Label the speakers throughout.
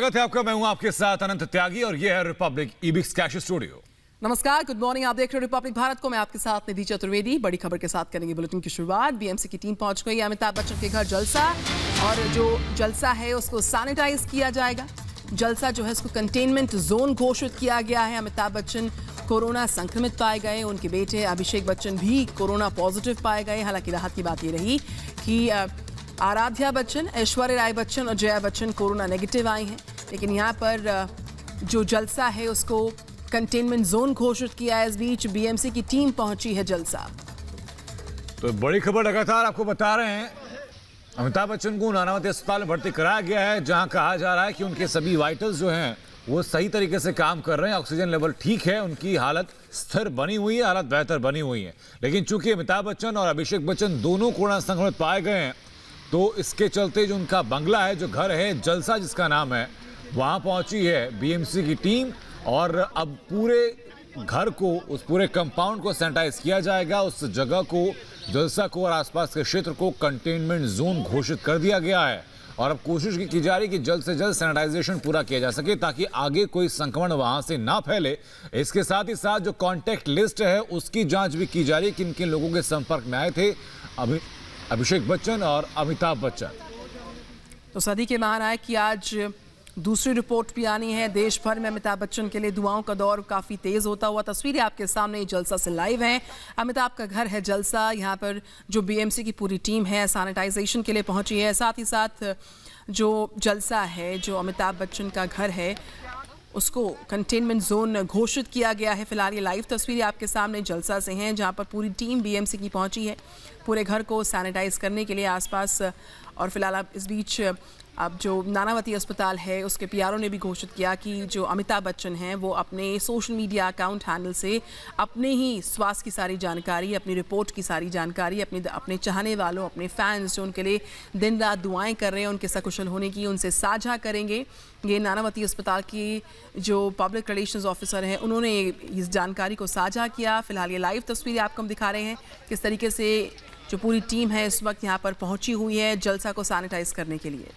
Speaker 1: स्वागत है आपका। मैं हूं आपके साथ अनंत त्यागी और ये है रिपब्लिक ईबिक्स कैश स्टूडियो।
Speaker 2: नमस्कार, गुड मॉर्निंग। आप देख रहे हो रिपब्लिक भारत को। मैं आपके साथ निधि चतुर्वेदी। बड़ी खबर के साथ करेंगे बुलेटिन की शुरुआत। बीएमसी की टीम पहुंच गई अमिताभ बच्चन के घर जलसा, और जो जलसा है उसको सैनिटाइज किया जाएगा। जलसा जो है उसको कंटेनमेंट जोन घोषित किया गया है। अमिताभ बच्चन कोरोना संक्रमित पाए गए, उनके बेटे अभिषेक बच्चन भी कोरोना पॉजिटिव पाए गए। हालांकि राहत की बात ये रही कि आराध्या बच्चन, ऐश्वर्या राय बच्चन और जया बच्चन कोरोना नेगेटिव आई हैं। लेकिन यहाँ पर जो जलसा है उसको कंटेनमेंट जोन घोषित किया है। इस बीच बीएमसी की टीम पहुंची है जलसा।
Speaker 1: तो बड़ी खबर लगातार आपको बता रहे हैं। अमिताभ बच्चन को नानावती अस्पताल में भर्ती कराया गया है, जहां कहा जा रहा है कि उनके सभी वाइटल्स जो हैं वो सही तरीके से काम कर रहे हैं। ऑक्सीजन लेवल ठीक है, उनकी हालत स्थिर बनी हुई है, हालत बेहतर बनी हुई है। लेकिन चूंकि अमिताभ बच्चन और अभिषेक बच्चन दोनों कोरोना संक्रमित पाए गए हैं, तो इसके चलते जो उनका बंगला है, जो घर है जलसा जिसका नाम है, वहां पहुंची है बीएमसी की टीम। और अब पूरे घर को, उस पूरे कंपाउंड को सैनिटाइज किया जाएगा। उस जगह को, जलसा को और आसपास के क्षेत्र को कंटेनमेंट जोन घोषित कर दिया गया है। और अब कोशिश की जा रही है कि जल्द से जल्द सैनिटाइजेशन पूरा किया जा सके, ताकि आगे कोई संक्रमण वहां से ना फैले। इसके साथ ही साथ जो कॉन्टैक्ट लिस्ट है उसकी जांच भी की जा रही है, किन किन लोगों के संपर्क में आए थे अभिषेक बच्चन और अमिताभ बच्चन।
Speaker 2: तो सदी के महानायक की आज दूसरी रिपोर्ट भी आनी है। देश भर में अमिताभ बच्चन के लिए दुआओं का दौर काफ़ी तेज़ होता हुआ। तस्वीरें आपके सामने जलसा से लाइव हैं। अमिताभ का घर है जलसा। यहाँ पर जो बीएमसी की पूरी टीम है सैनिटाइजेशन के लिए पहुंची है। साथ ही साथ जो जलसा है, जो अमिताभ बच्चन का घर है, उसको कंटेनमेंट जोन घोषित किया गया है। फिलहाल ये लाइव तस्वीरें आपके सामने जलसा से हैं, जहाँ पर पूरी टीम बीएमसी की पहुंची है पूरे घर को सैनिटाइज करने के लिए आसपास। और फिलहाल अब इस बीच अब जो नानावती अस्पताल है उसके पीआरओ ने भी घोषित किया कि जो अमिताभ बच्चन हैं वो अपने सोशल मीडिया अकाउंट हैंडल से अपने ही स्वास्थ्य की सारी जानकारी, अपनी रिपोर्ट की सारी जानकारी, अपने चाहने वालों, अपने फैंस जो उनके लिए दिन रात दुआएं कर रहे हैं उनके सकुशल होने की, उनसे साझा करेंगे। ये नानावती अस्पताल की जो पब्लिक रिलेशंस ऑफिसर हैं उन्होंने इस जानकारी को साझा किया। फिलहाल ये लाइव तस्वीरें आपको हम दिखा रहे हैं किस तरीके से जो पूरी टीम है इस वक्त यहाँ पर पहुंची हुई है जलसा को सैनिटाइज करने के लिए।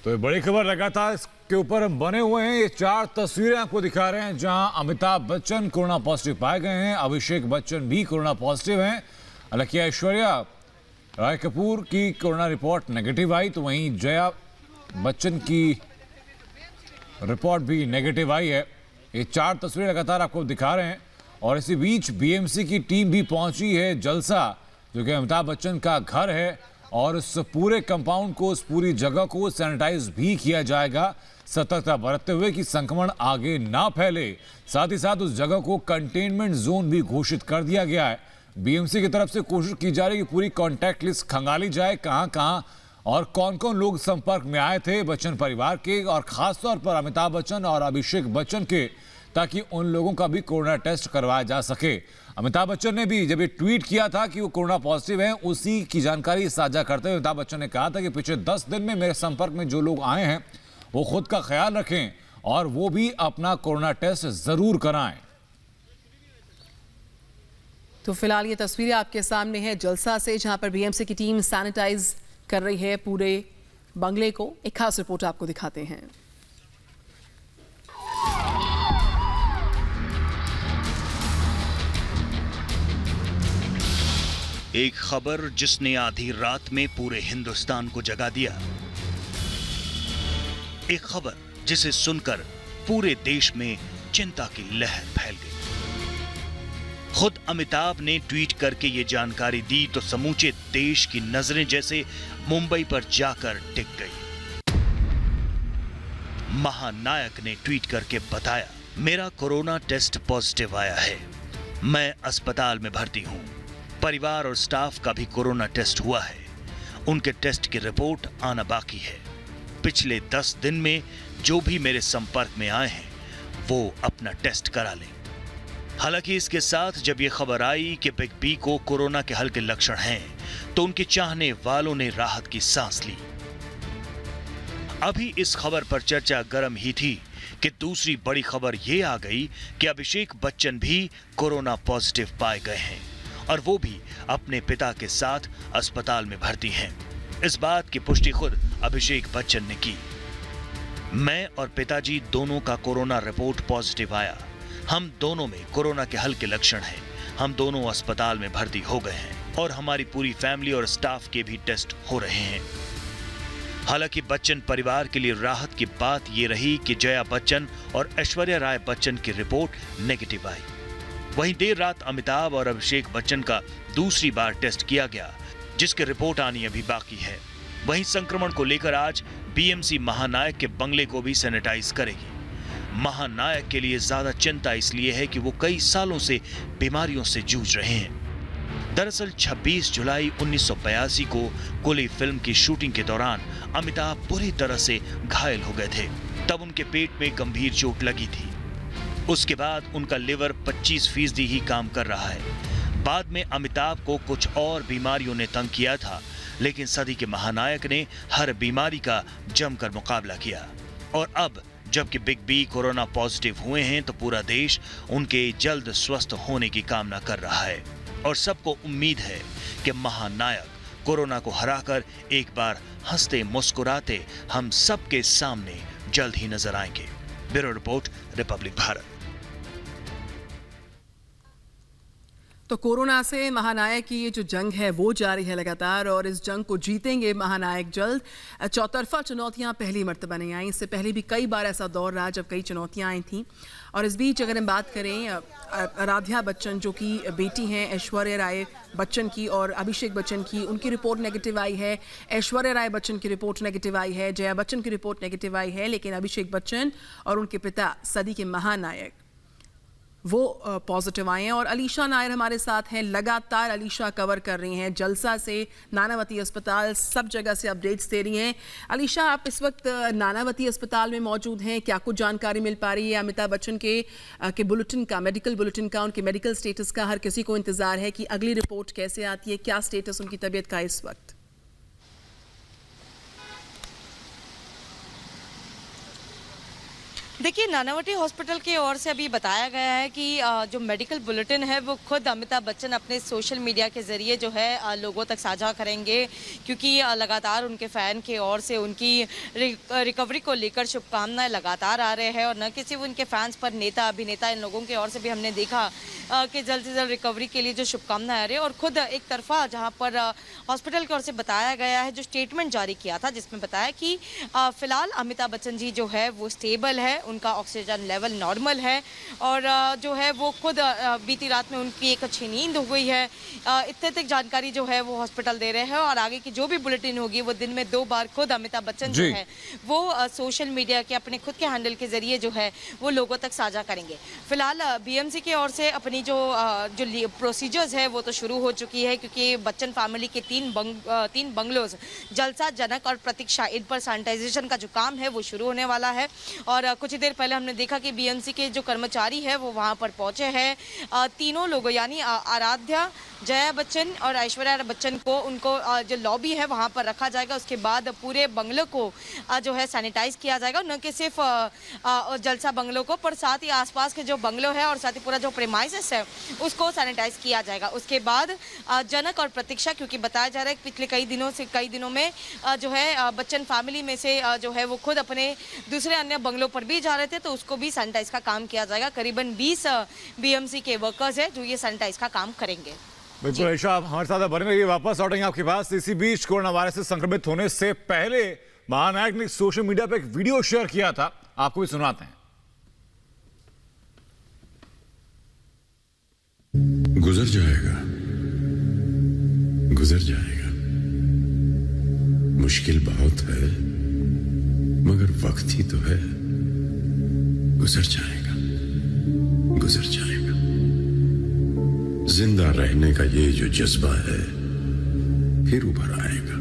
Speaker 1: तो ये बड़ी खबर लगातार इसके ऊपर हम बने हुए हैं। ये 4 तस्वीरें आपको दिखा रहे हैं, जहां अमिताभ बच्चन कोरोना पॉजिटिव पाए गए हैं, अभिषेक बच्चन भी कोरोना पॉजिटिव हैं। हालांकि ऐश्वर्या राय कपूर की कोरोना रिपोर्ट नेगेटिव आई, तो वहीं जया बच्चन की रिपोर्ट भी नेगेटिव आई है। ये 4 तस्वीरें लगातार आपको दिखा रहे हैं। और इसी बीच बीएमसी की टीम भी पहुंची है जलसा, जो कि अमिताभ बच्चन का घर है, और उस पूरे कंपाउंड को, उस पूरी जगह को सैनिटाइज भी किया जाएगा, सतर्कता बरतते हुए कि संक्रमण आगे ना फैले। साथ ही साथ उस जगह को कंटेनमेंट जोन भी घोषित कर दिया गया है। बीएमसी की तरफ से कोशिश की जा रही है कि पूरी कॉन्टैक्ट लिस्ट खंगाली जाए, कहां कहां और कौन कौन लोग संपर्क में आए थे बच्चन परिवार के, और खासतौर पर अमिताभ बच्चन और अभिषेक बच्चन के, ताकि उन लोगों का भी कोरोना टेस्ट करवाया जा सके। अमिताभ बच्चन ने भी जब ये ट्वीट किया था कि वो कोरोना पॉजिटिव हैं, उसी की जानकारी साझा करते हुए अमिताभ बच्चन ने कहा था कि पिछले 10 दिन में मेरे संपर्क में जो लोग आए हैं वो खुद का ख्याल रखें और वो भी अपना कोरोना टेस्ट जरूर कराएं।
Speaker 2: तो फिलहाल ये तस्वीरें आपके सामने है जलसा से, जहां पर बीएमसी की टीम सैनिटाइज कर रही है पूरे बंगले को। एक खास रिपोर्ट आपको दिखाते हैं।
Speaker 3: एक खबर जिसने आधी रात में पूरे हिंदुस्तान को जगा दिया। एक खबर जिसे सुनकर पूरे देश में चिंता की लहर फैल गई। खुद अमिताभ ने ट्वीट करके ये जानकारी दी तो समूचे देश की नजरें जैसे मुंबई पर जाकर टिक गई। महानायक ने ट्वीट करके बताया, मेरा कोरोना टेस्ट पॉजिटिव आया है, मैं अस्पताल में भर्ती हूं। परिवार और स्टाफ का भी कोरोना टेस्ट हुआ है, उनके टेस्ट की रिपोर्ट आना बाकी है। पिछले 10 दिन में जो भी मेरे संपर्क में आए हैं वो अपना टेस्ट करा लें। हालांकि इसके साथ जब ये खबर आई कि बिग बी को कोरोना के हल्के लक्षण हैं, तो उनके चाहने वालों ने राहत की सांस ली। अभी इस खबर पर चर्चा गर्म ही थी कि दूसरी बड़ी खबर ये आ गई कि अभिषेक बच्चन भी कोरोना पॉजिटिव पाए गए हैं, और वो भी अपने पिता के साथ अस्पताल में भर्ती हैं। इस बात की पुष्टि खुद अभिषेक बच्चन ने की। मैं और पिताजी दोनों का कोरोना रिपोर्ट पॉजिटिव आया। हम दोनों में कोरोना के हल्के लक्षण हैं। हम दोनों अस्पताल में भर्ती हो गए हैं और हमारी पूरी फैमिली और स्टाफ के भी टेस्ट हो रहे हैं। हालांकि बच्चन परिवार के लिए राहत की बात यह रही कि जया बच्चन और ऐश्वर्या राय बच्चन की रिपोर्ट नेगेटिव आई। वहीं देर रात अमिताभ और अभिषेक बच्चन का दूसरी बार टेस्ट किया गया, जिसकी रिपोर्ट आनी अभी बाकी है। वहीं संक्रमण को लेकर आज बीएमसी महानायक के बंगले को भी सैनिटाइज करेगी। महानायक के लिए ज्यादा चिंता इसलिए है कि वो कई सालों से बीमारियों से जूझ रहे हैं। दरअसल 26 जुलाई 1982 को कुली फिल्म की शूटिंग के दौरान अमिताभ बुरी तरह से घायल हो गए थे। तब उनके पेट में गंभीर चोट लगी थी। उसके बाद उनका लिवर 25% ही काम कर रहा है। बाद में अमिताभ को कुछ और बीमारियों ने तंग किया था, लेकिन सदी के महानायक ने हर बीमारी का जमकर मुकाबला किया। और अब जबकि बिग बी कोरोना पॉजिटिव हुए हैं तो पूरा देश उनके जल्द स्वस्थ होने की कामना कर रहा है और सबको उम्मीद है कि महानायक कोरोना को हराकर एक बार हंसते मुस्कुराते हम सबके सामने जल्द ही नजर आएंगे। Bureau report, Republic Bharat.
Speaker 2: तो कोरोना से महानायक की ये जो जंग है वो जारी है लगातार, और इस जंग को जीतेंगे महानायक जल्द। चौतरफा चुनौतियां पहली मर्तबा नहीं आई। इससे पहले भी कई बार ऐसा दौर रहा जब कई चुनौतियां आई थीं। और इस बीच अगर हम बात करें आराध्या बच्चन जो कि बेटी हैं ऐश्वर्या राय बच्चन की और अभिषेक बच्चन की, उनकी रिपोर्ट नेगेटिव आई है। ऐश्वर्या राय बच्चन की रिपोर्ट नेगेटिव आई है, जया बच्चन की रिपोर्ट नेगेटिव आई है, लेकिन अभिषेक बच्चन और उनके पिता सदी के महानायक वो पॉजिटिव आए हैं। और अलीशा नायर हमारे साथ हैं। लगातार अलीशा कवर कर रही हैं जलसा से नानावती अस्पताल, सब जगह से अपडेट्स दे रही हैं। अलीशा, आप इस वक्त नानावती अस्पताल में मौजूद हैं, क्या कुछ जानकारी मिल पा रही है अमिताभ बच्चन के बुलेटिन का, मेडिकल बुलेटिन का, उनके मेडिकल स्टेटस का? हर किसी को इंतजार है कि अगली रिपोर्ट कैसे आती है, क्या स्टेटस उनकी तबीयत का इस वक्त?
Speaker 4: देखिए, नानावती हॉस्पिटल की ओर से अभी बताया गया है कि जो मेडिकल बुलेटिन है वो खुद अमिताभ बच्चन अपने सोशल मीडिया के ज़रिए जो है लोगों तक साझा करेंगे, क्योंकि लगातार उनके फ़ैन के ओर से उनकी रिकवरी को लेकर शुभकामनाएं लगातार आ रहे हैं। और न कि सिर्फ उनके फैंस पर, नेता अभिनेता इन लोगों की ओर से भी हमने देखा कि जल्द से जल्द रिकवरी के लिए जो शुभकामनाएं आ रही है। और खुद एक तरफा जहाँ पर हॉस्पिटल की ओर से बताया गया है, जो स्टेटमेंट जारी किया था जिसमें बताया कि फ़िलहाल अमिताभ बच्चन जी जो है वो स्टेबल है, उनका ऑक्सीजन लेवल नॉर्मल है और जो है वो खुद बीती रात में उनकी एक अच्छी नींद हो गई है। इतने तक जानकारी जो है वो हॉस्पिटल दे रहे हैं और आगे की जो भी बुलेटिन होगी वो दिन में 2 बार खुद अमिताभ बच्चन जो है वो सोशल मीडिया के अपने खुद के हैंडल के जरिए जो है वो लोगों तक साझा करेंगे। फिलहाल बीएमसी की ओर से अपनी जो प्रोसीजर्स है वो तो शुरू हो चुकी है, क्योंकि बच्चन फैमिली के 3 बंगलोज जलसा, जनक और प्रतीक्षा, इन पर सैनिटाइजेशन का जो काम है वो शुरू होने वाला है। और कुछ देर पहले हमने देखा कि बीएमसी के जो कर्मचारी है वो वहां पर पहुंचे हैं। तीनों लोगों यानी आराध्या, जया बच्चन और ऐश्वर्या बच्चन को उनको जो लॉबी है वहां पर रखा जाएगा। उसके बाद पूरे बंगलों को जो है सैनिटाइज किया जाएगा, न कि सिर्फ जलसा बंगलों को, पर साथ ही आसपास के जो बंगलों है और साथ ही पूरा जो प्रेमाइसेस है उसको सैनिटाइज किया जाएगा। उसके बाद जनक और प्रतीक्षा, क्योंकि बताया जा रहा है कि पिछले कई दिनों में जो है बच्चन फैमिली में से जो है वो खुद अपने दूसरे अन्य बंगलों पर भी जा रहे थे, तो उसको भी सैनिटाइज का काम किया जाएगा। करीबन 20 बीएमसी के वर्कर्स हैं जो ये सैनिटाइज का काम करेंगे।
Speaker 1: बिल्कुल ऐशा, आप हमारे साथ बने रहिए, वापस लौटेंगे आपके पास। इसी बीच कोरोना वायरस से संक्रमित होने से पहले महानायक ने सोशल मीडिया पर एक वीडियो शेयर किया था, आपको भी सुनाते हैं।
Speaker 5: गुजर जाएगा, गुजर जाएगा, मुश्किल बहुत है मगर वक्त ही तो है। गुजर जाएगा, गुजर जाएगा। जिंदा रहने का ये जो जज्बा है फिर उभर आएगा।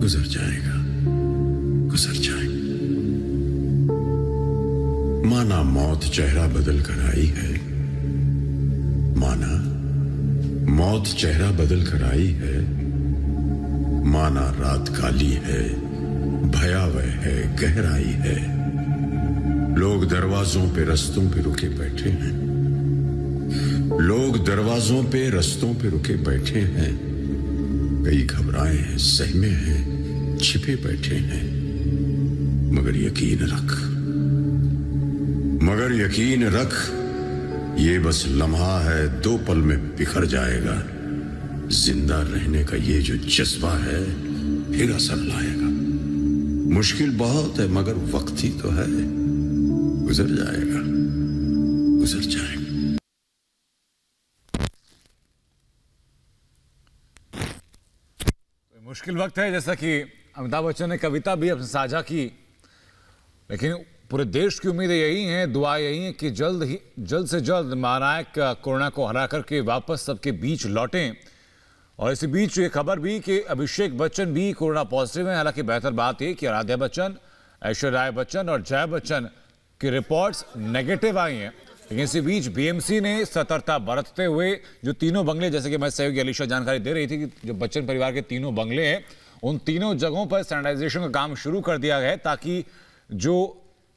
Speaker 5: गुजर जाएगा, गुजर जाएगा। माना मौत चेहरा बदल कर आई है, माना मौत चेहरा बदल कर आई है, माना रात काली है, भयावह है, गहराई है। लोग दरवाजों पे रस्तों पे रुके बैठे हैं, लोग दरवाजों पे रस्तों पे रुके बैठे हैं। कई घबराए हैं, सहमे हैं, छिपे बैठे हैं। मगर यकीन रख, ये बस लम्हा है, 2 पल में बिखर जाएगा। जिंदा रहने का ये जो जज्बा है फिर असर लाएगा। मुश्किल बहुत है मगर वक्त ही तो है, गुजर जाएगा।
Speaker 1: मुश्किल वक्त है, जैसा कि अमिताभ बच्चन ने कविता भी अपने साझा की, लेकिन पूरे देश की उम्मीदें यही हैं, दुआ यही है कि जल्द से जल्द महानायक कोरोना को हरा करके वापस सबके बीच लौटें। और इसी बीच ये खबर भी कि अभिषेक बच्चन भी कोरोना पॉजिटिव हैं। हालांकि बेहतर बात यह कि आराध्या बच्चन, ऐश्वर्या बच्चन और जया बच्चन की रिपोर्ट्स नेगेटिव आई हैं। लेकिन इसी बीच बीएमसी ने सतर्कता बरतते हुए जो तीनों बंगले, जैसे कि मैं सहयोगी अलीशा जानकारी दे रही थी कि जो बच्चन परिवार के तीनों बंगले हैं, उन तीनों जगहों पर सैनिटाइजेशन का काम शुरू कर दिया गया है ताकि जो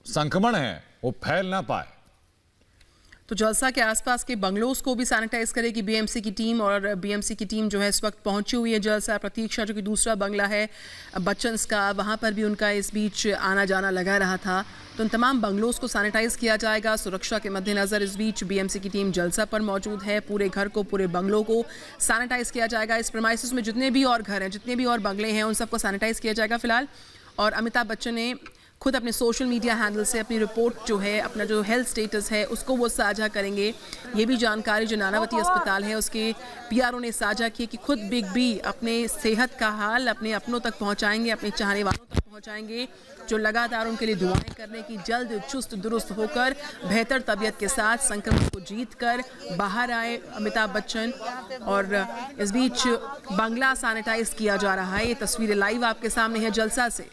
Speaker 1: संक्रमण है वो फैल ना पाए।
Speaker 2: तो जलसा के आसपास के बंगलोज को भी सैनिटाइज करेगी बीएमसी की टीम, और बीएमसी की टीम जो है इस वक्त पहुंची हुई है जलसा। प्रतीक्षा जो कि दूसरा बंगला है बच्चन्स का, वहां पर भी उनका इस बीच आना जाना लगा रहा था। तो उन तमाम बंगलोज को सैनिटाइज किया जाएगा सुरक्षा के मद्देनजर। इस बीच बीएमसी की टीम जलसा पर मौजूद है। पूरे घर को, पूरे बंगलों को सैनिटाइज किया जाएगा। इस प्रेमाइसिस में जितने भी और घर हैं, जितने भी और बंगले हैं, उन सबको सैनिटाइज किया जाएगा फिलहाल। और अमिताभ बच्चन ने खुद अपने सोशल मीडिया हैंडल से अपनी रिपोर्ट जो है, अपना जो हेल्थ स्टेटस है उसको वो साझा करेंगे। ये भी जानकारी जो नानावती अस्पताल है उसके पीआरओ ने साझा की कि खुद बिग बी अपने सेहत का हाल अपने अपनों तक पहुंचाएंगे, अपने चाहने वालों तक पहुंचाएंगे, जो लगातार उनके लिए दुआएं करने की जल्द चुस्त दुरुस्त होकर बेहतर तबीयत के साथ संक्रमण को जीत कर बाहर आए अमिताभ बच्चन। और इस बीच बंगला सैनिटाइज किया जा रहा है। ये तस्वीरें लाइव आपके सामने है जलसा से।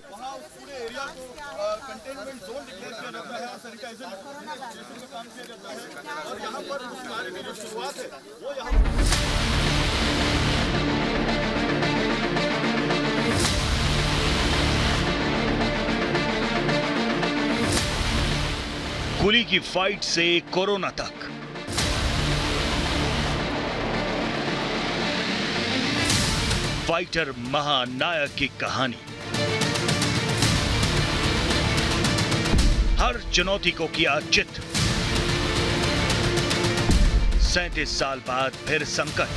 Speaker 6: कंटेनमेंट जोन डिक्लेयर किया जाता है, सैनिटाइजर का काम किया जाता है। और यहाँ पर उस कार्य की जो शुरुआत है वो
Speaker 3: कुली की फाइट से कोरोना तक, फाइटर महानायक की कहानी। हर चुनौती को किया चित। 37 साल बाद फिर संकट।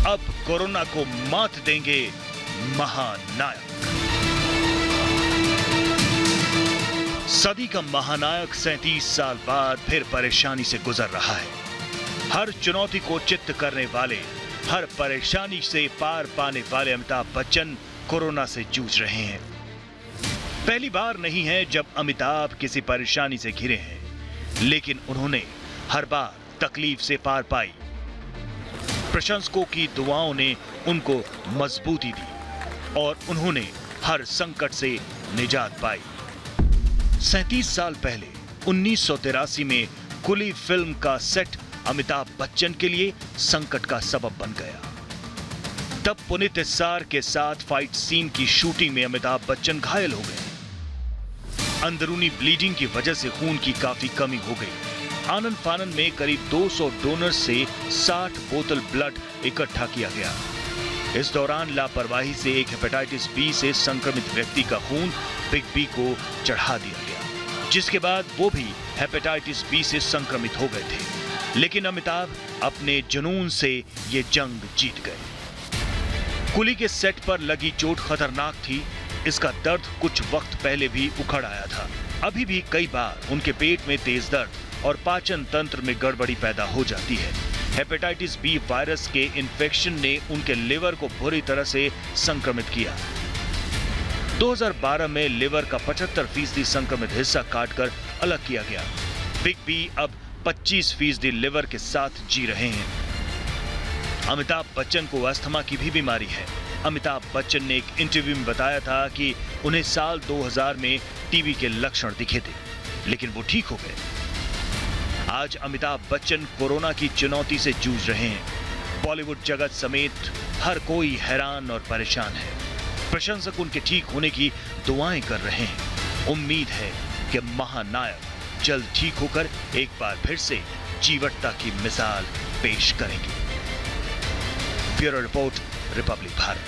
Speaker 3: अब कोरोना को मात देंगे महानायक। सदी का महानायक 37 साल बाद फिर परेशानी से गुजर रहा है। हर चुनौती को चित्त करने वाले, हर परेशानी से पार पाने वाले अमिताभ बच्चन कोरोना से जूझ रहे हैं। पहली बार नहीं है जब अमिताभ किसी परेशानी से घिरे हैं, लेकिन उन्होंने हर बार तकलीफ से पार पाई। प्रशंसकों की दुआओं ने उनको मजबूती दी और उन्होंने हर संकट से निजात पाई। 37 साल पहले 1983 में कुली फिल्म का सेट अमिताभ बच्चन के लिए संकट का सबब बन गया। तब पुनीत इस्सार के साथ फाइट सीन की शूटिंग में अमिताभ बच्चन घायल हो गए। अंदरूनी ब्लीडिंग की वजह से खून की काफी कमी हो गई। आनंद फानन में करीब 200 डोनर से 60 बोतल ब्लड इकट्ठा किया गया। इस दौरान लापरवाही से एक हेपेटाइटिस बी से संक्रमित व्यक्ति का खून बिग बी को चढ़ा दिया गया, जिसके बाद वो भी हेपेटाइटिस बी से संक्रमित हो गए थे। लेकिन अमिताभ अपने जुनून से ये जंग जीत गए। कुली के सेट पर लगी चोट खतरनाक थी। इसका दर्द कुछ वक्त पहले भी उखड़ आया था। अभी भी कई बार उनके पेट में तेज दर्द और पाचन तंत्र में गड़बड़ी पैदा हो जाती है। हेपेटाइटिस बी वायरस के इन्फेक्शन ने उनके लिवर को बुरी तरह से संक्रमित किया। 2012 में लिवर का 75% संक्रमित हिस्सा काटकर अलग किया गया। बिग बी अब 25% लिवर के साथ जी रहे हैं। अमिताभ बच्चन को अस्थमा की भी बीमारी है। अमिताभ बच्चन ने एक इंटरव्यू में बताया था कि उन्हें साल 2000 में टीबी के लक्षण दिखे थे, लेकिन वो ठीक हो गए। आज अमिताभ बच्चन कोरोना की चुनौती से जूझ रहे हैं। बॉलीवुड जगत समेत हर कोई हैरान और परेशान है। प्रशंसक उनके ठीक होने की दुआएं कर रहे हैं। उम्मीद है कि महानायक जल्द ठीक होकर एक बार फिर से जीवटता की मिसाल पेश करेंगे। Bureau report, Republic Bharat.